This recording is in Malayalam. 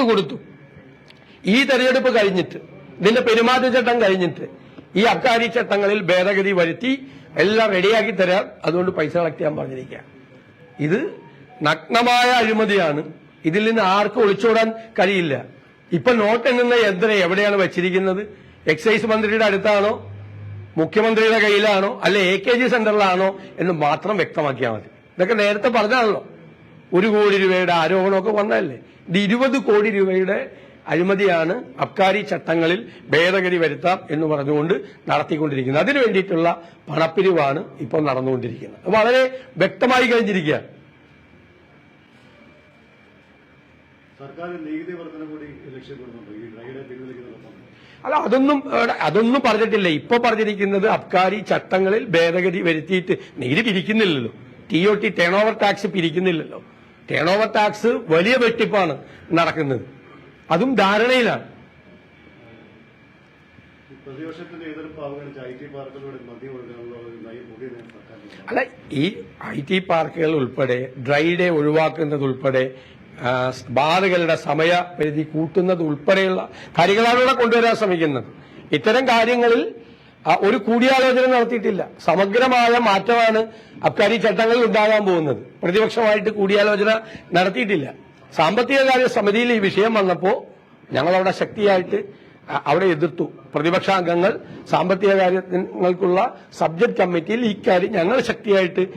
കൊടുത്തു. ഈ തെരഞ്ഞെടുപ്പ് കഴിഞ്ഞിട്ട്, ഇതിന്റെ പെരുമാറ്റച്ചട്ടം കഴിഞ്ഞിട്ട് ഈ അബ്കാരി ചട്ടങ്ങളിൽ ഭേദഗതി വരുത്തി എല്ലാം റെഡിയാക്കി തരാം, അതുകൊണ്ട് പൈസ കളക്ട് ചെയ്യാൻ പറഞ്ഞിരിക്കുക. ഇത് നഗ്നമായ അഴിമതിയാണ്. ഇതിൽ നിന്ന് ആർക്കും ഒളിച്ചോടാൻ കഴിയില്ല. ഇപ്പൊ നോട്ട് എണ്ണുന്ന യന്ത്രം എവിടെയാണ് വെച്ചിരിക്കുന്നത്? എക്സൈസ് മന്ത്രിയുടെ അടുത്താണോ, മുഖ്യമന്ത്രിയുടെ കയ്യിലാണോ, അല്ലെ AKG സെന്ററിലാണോ എന്ന് മാത്രം വ്യക്തമാക്കിയാൽ മതി. ഇതൊക്കെ നേരത്തെ പറഞ്ഞാണല്ലോ. 1 കോടി രൂപയുടെ ആരോപണമൊക്കെ വന്നതല്ലേ. ഇത് 20 കോടി രൂപയുടെ അഴിമതിയാണ് അബ്കാരി ചട്ടങ്ങളിൽ ഭേദഗതി വരുത്താം എന്ന് പറഞ്ഞുകൊണ്ട് നടത്തിക്കൊണ്ടിരിക്കുന്നത്. അതിനു വേണ്ടിയിട്ടുള്ള പണപ്പിരിവാണ് ഇപ്പോൾ നടന്നുകൊണ്ടിരിക്കുന്നത്. വളരെ വ്യക്തമായി കഴിഞ്ഞിരിക്കുകയാണ്. അല്ല, അതൊന്നും പറഞ്ഞിട്ടില്ല. ഇപ്പൊ പറഞ്ഞിരിക്കുന്നത് അബ്കാരി ചട്ടങ്ങളിൽ ഭേദഗതി വരുത്തിയിട്ട് നികുതി പിരിക്കുന്നില്ലല്ലോ. TOT ടേൺ ഓവർ ടാക്സ് പിരിക്കുന്നില്ലല്ലോ. ടേൺ ഓവർ ടാക്സ് വലിയ വെട്ടിപ്പാണ് നടക്കുന്നത്. അതും ധാരണയിലാണ്. അല്ല, ഈ IT പാർക്കുകൾ ഉൾപ്പെടെ ഡ്രൈ ഡേ ഒഴിവാക്കുന്നത് ഉൾപ്പെടെ ബാറുകളുടെ സമയപരിധി കൂട്ടുന്നത് ഉൾപ്പെടെയുള്ള കാര്യങ്ങളാണ് ഇവിടെ കൊണ്ടുവരാൻ ശ്രമിക്കുന്നത്. ഇത്തരം കാര്യങ്ങളിൽ ഒരു കൂടിയാലോചന നടത്തിയിട്ടില്ല. സമഗ്രമായ മാറ്റമാണ് അബ്കാരി ചട്ടങ്ങളിൽ ഉണ്ടാകാൻ പോകുന്നത്. പ്രതിപക്ഷമായിട്ട് കൂടിയാലോചന നടത്തിയിട്ടില്ല. സാമ്പത്തിക കാര്യ സമിതിയിൽ ഈ വിഷയം വന്നപ്പോൾ ഞങ്ങളവിടെ ശക്തിയായിട്ട് അവിടെ എതിർത്തു. പ്രതിപക്ഷാംഗങ്ങൾ സാമ്പത്തിക കാര്യങ്ങൾക്കുള്ള സബ്ജക്ട് കമ്മിറ്റിയിൽ ഇക്കാര്യം ഞങ്ങൾ ശക്തിയായിട്ട്